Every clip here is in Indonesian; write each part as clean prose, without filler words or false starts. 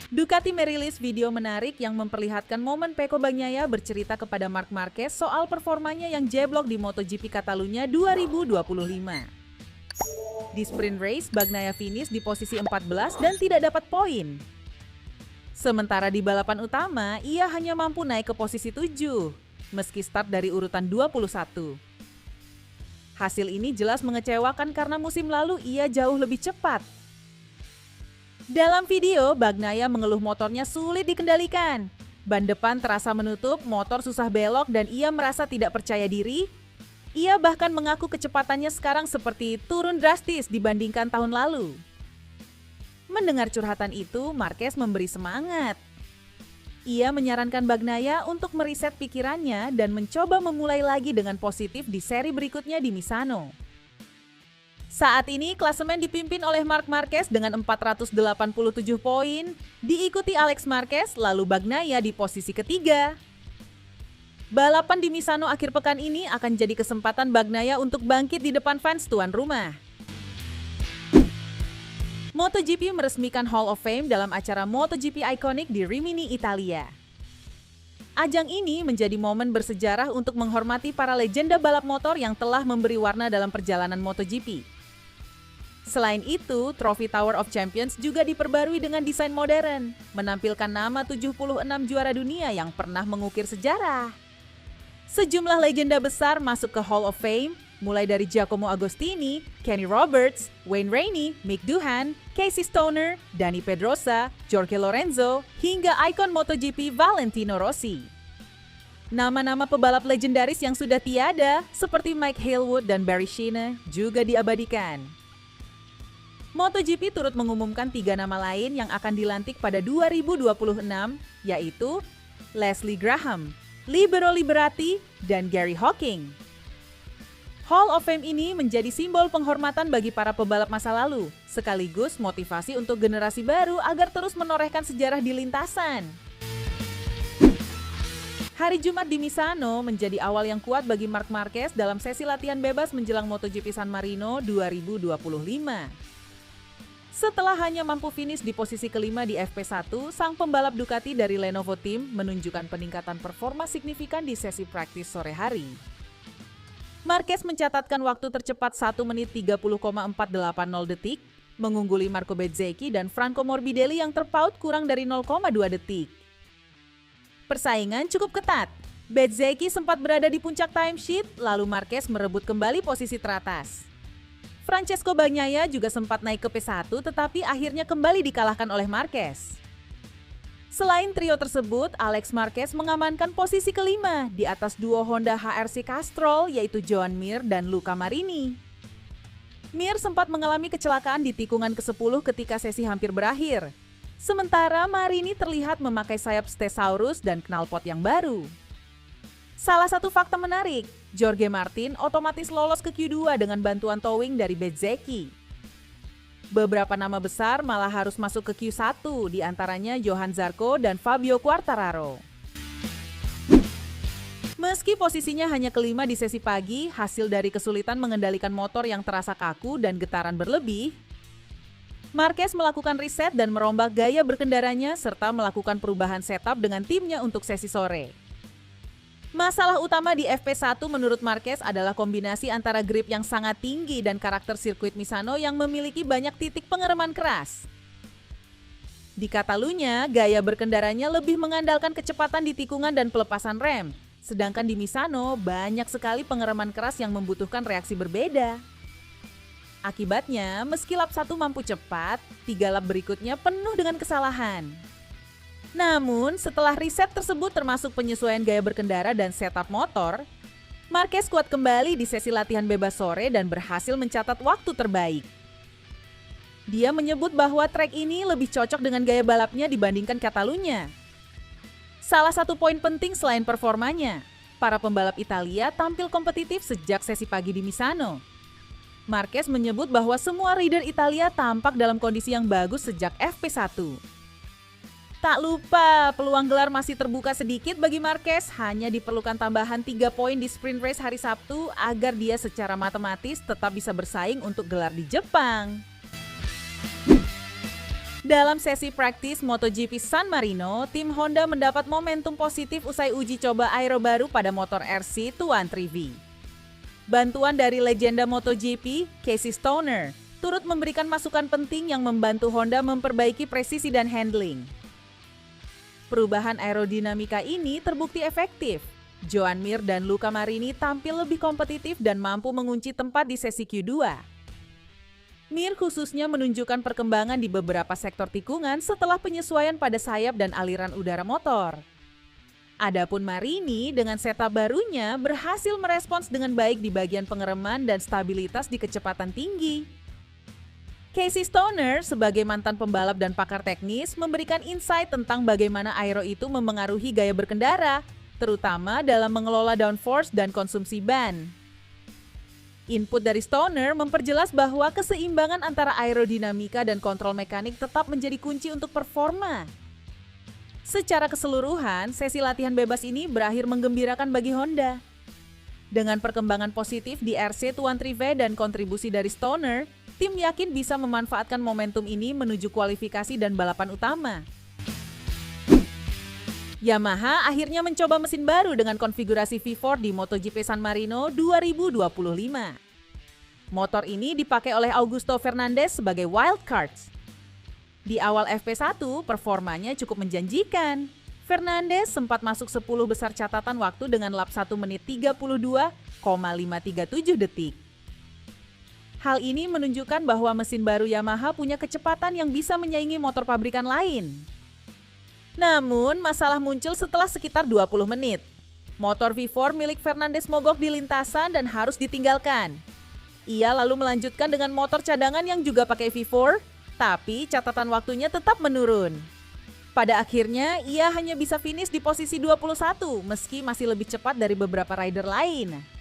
Ducati merilis video menarik yang memperlihatkan momen Pecco Bagnaia bercerita kepada Marc Marquez soal performanya yang jeblok di MotoGP Catalunya 2025. Di sprint race, Bagnaia finish di posisi 14 dan tidak dapat poin. Sementara di balapan utama, ia hanya mampu naik ke posisi 7, meski start dari urutan 21. Hasil ini jelas mengecewakan karena musim lalu ia jauh lebih cepat. Dalam video, Bagnaia mengeluh motornya sulit dikendalikan. Ban depan terasa menutup, motor susah belok dan ia merasa tidak percaya diri. Ia bahkan mengaku kecepatannya sekarang seperti turun drastis dibandingkan tahun lalu. Mendengar curhatan itu, Marquez memberi semangat. Ia menyarankan Bagnaia untuk meriset pikirannya dan mencoba memulai lagi dengan positif di seri berikutnya di Misano. Saat ini klasemen dipimpin oleh Marc Marquez dengan 487 poin, diikuti Alex Marquez, lalu Bagnaia di posisi ketiga. Balapan di Misano akhir pekan ini akan jadi kesempatan Bagnaia untuk bangkit di depan fans tuan rumah. MotoGP meresmikan Hall of Fame dalam acara MotoGP Iconic di Rimini, Italia. Ajang ini menjadi momen bersejarah untuk menghormati para legenda balap motor yang telah memberi warna dalam perjalanan MotoGP. Selain itu, trofi Tower of Champions juga diperbarui dengan desain modern, menampilkan nama 76 juara dunia yang pernah mengukir sejarah. Sejumlah legenda besar masuk ke Hall of Fame, mulai dari Giacomo Agostini, Kenny Roberts, Wayne Rainey, Mick Doohan, Casey Stoner, Dani Pedrosa, Jorge Lorenzo, hingga ikon MotoGP Valentino Rossi. Nama-nama pebalap legendaris yang sudah tiada, seperti Mike Hailwood dan Barry Sheene, juga diabadikan. MotoGP turut mengumumkan 3 nama lain yang akan dilantik pada 2026, yaitu Leslie Graham, Libero Liberati, dan Gary Hocking. Hall of Fame ini menjadi simbol penghormatan bagi para pebalap masa lalu, sekaligus motivasi untuk generasi baru agar terus menorehkan sejarah di lintasan. Hari Jumat di Misano menjadi awal yang kuat bagi Marc Marquez dalam sesi latihan bebas menjelang MotoGP San Marino 2025. Setelah hanya mampu finish di posisi kelima di FP1, sang pembalap Ducati dari Lenovo Team menunjukkan peningkatan performa signifikan di sesi praktis sore hari. Marquez mencatatkan waktu tercepat 1 menit 30,480 detik, mengungguli Marco Bezzecchi dan Franco Morbidelli yang terpaut kurang dari 0,2 detik. Persaingan cukup ketat. Bezzecchi sempat berada di puncak timesheet, lalu Marquez merebut kembali posisi teratas. Francesco Bagnaia juga sempat naik ke P1 tetapi akhirnya kembali dikalahkan oleh Marquez. Selain trio tersebut, Alex Marquez mengamankan posisi kelima di atas duo Honda HRC Castrol yaitu Joan Mir dan Luca Marini. Mir sempat mengalami kecelakaan di tikungan ke-10 ketika sesi hampir berakhir. Sementara Marini terlihat memakai sayap Stesaurus dan knalpot yang baru. Salah satu fakta menarik, Jorge Martin otomatis lolos ke Q2 dengan bantuan towing dari Bezzecchi. Beberapa nama besar malah harus masuk ke Q1, diantaranya Johan Zarco dan Fabio Quartararo. Meski posisinya hanya kelima di sesi pagi, hasil dari kesulitan mengendalikan motor yang terasa kaku dan getaran berlebih, Marquez melakukan riset dan merombak gaya berkendaranya serta melakukan perubahan setup dengan timnya untuk sesi sore. Masalah utama di FP1 menurut Marquez adalah kombinasi antara grip yang sangat tinggi dan karakter sirkuit Misano yang memiliki banyak titik pengereman keras. Di Catalunya, gaya berkendaranya lebih mengandalkan kecepatan di tikungan dan pelepasan rem, sedangkan di Misano banyak sekali pengereman keras yang membutuhkan reaksi berbeda. Akibatnya, meski lap 1 mampu cepat, 3 lap berikutnya penuh dengan kesalahan. Namun, setelah riset tersebut termasuk penyesuaian gaya berkendara dan setup motor, Marquez kuat kembali di sesi latihan bebas sore dan berhasil mencatat waktu terbaik. Dia menyebut bahwa trek ini lebih cocok dengan gaya balapnya dibandingkan Catalunya. Salah satu poin penting selain performanya, para pembalap Italia tampil kompetitif sejak sesi pagi di Misano. Marquez menyebut bahwa semua rider Italia tampak dalam kondisi yang bagus sejak FP1. Tak lupa, peluang gelar masih terbuka sedikit bagi Marquez, hanya diperlukan tambahan 3 poin di sprint race hari Sabtu agar dia secara matematis tetap bisa bersaing untuk gelar di Jepang. Dalam sesi praktis MotoGP San Marino, tim Honda mendapat momentum positif usai uji coba aero baru pada motor RC Tuan 3V. Bantuan dari legenda MotoGP, Casey Stoner, turut memberikan masukan penting yang membantu Honda memperbaiki presisi dan handling. Perubahan aerodinamika ini terbukti efektif. Joan Mir dan Luca Marini tampil lebih kompetitif dan mampu mengunci tempat di sesi Q2. Mir khususnya menunjukkan perkembangan di beberapa sektor tikungan setelah penyesuaian pada sayap dan aliran udara motor. Adapun Marini dengan setup barunya berhasil merespons dengan baik di bagian pengereman dan stabilitas di kecepatan tinggi. Casey Stoner sebagai mantan pembalap dan pakar teknis memberikan insight tentang bagaimana aero itu memengaruhi gaya berkendara, terutama dalam mengelola downforce dan konsumsi ban. Input dari Stoner memperjelas bahwa keseimbangan antara aerodinamika dan kontrol mekanik tetap menjadi kunci untuk performa. Secara keseluruhan, sesi latihan bebas ini berakhir menggembirakan bagi Honda. Dengan perkembangan positif di RC Tuan 3V dan kontribusi dari Stoner, tim yakin bisa memanfaatkan momentum ini menuju kualifikasi dan balapan utama. Yamaha akhirnya mencoba mesin baru dengan konfigurasi V4 di MotoGP San Marino 2025. Motor ini dipakai oleh Augusto Fernandez sebagai wildcards. Di awal FP1, performanya cukup menjanjikan. Fernandez sempat masuk 10 besar catatan waktu dengan lap 1 menit 32,537 detik. Hal ini menunjukkan bahwa mesin baru Yamaha punya kecepatan yang bisa menyaingi motor pabrikan lain. Namun, masalah muncul setelah sekitar 20 menit. Motor V4 milik Fernandez mogok di lintasan dan harus ditinggalkan. Ia lalu melanjutkan dengan motor cadangan yang juga pakai V4, tapi catatan waktunya tetap menurun. Pada akhirnya, ia hanya bisa finish di posisi 21 meski masih lebih cepat dari beberapa rider lain.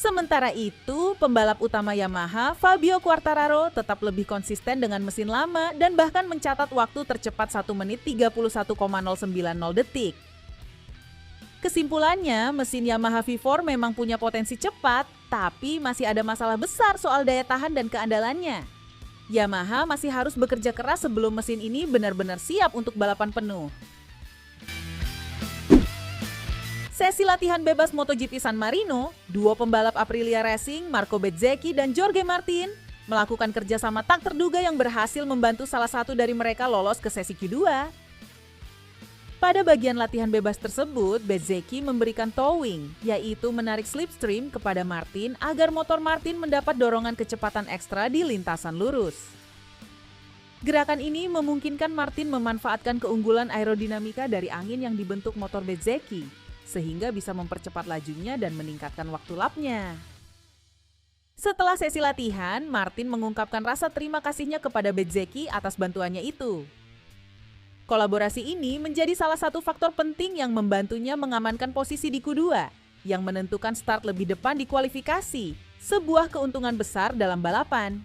Sementara itu, pembalap utama Yamaha, Fabio Quartararo, tetap lebih konsisten dengan mesin lama dan bahkan mencatat waktu tercepat 1 menit 31,090 detik. Kesimpulannya, mesin Yamaha V4 memang punya potensi cepat, tapi masih ada masalah besar soal daya tahan dan keandalannya. Yamaha masih harus bekerja keras sebelum mesin ini benar-benar siap untuk balapan penuh. Sesi latihan bebas MotoGP San Marino, duo pembalap Aprilia Racing, Marco Bezzecchi dan Jorge Martin, melakukan kerjasama tak terduga yang berhasil membantu salah satu dari mereka lolos ke sesi Q2. Pada bagian latihan bebas tersebut, Bezzecchi memberikan towing, yaitu menarik slipstream kepada Martin agar motor Martin mendapat dorongan kecepatan ekstra di lintasan lurus. Gerakan ini memungkinkan Martin memanfaatkan keunggulan aerodinamika dari angin yang dibentuk motor Bezzecchi, sehingga bisa mempercepat lajunya dan meningkatkan waktu lapnya. Setelah sesi latihan, Martin mengungkapkan rasa terima kasihnya kepada Bezzecchi atas bantuannya itu. Kolaborasi ini menjadi salah satu faktor penting yang membantunya mengamankan posisi di Q2, yang menentukan start lebih depan di kualifikasi, sebuah keuntungan besar dalam balapan.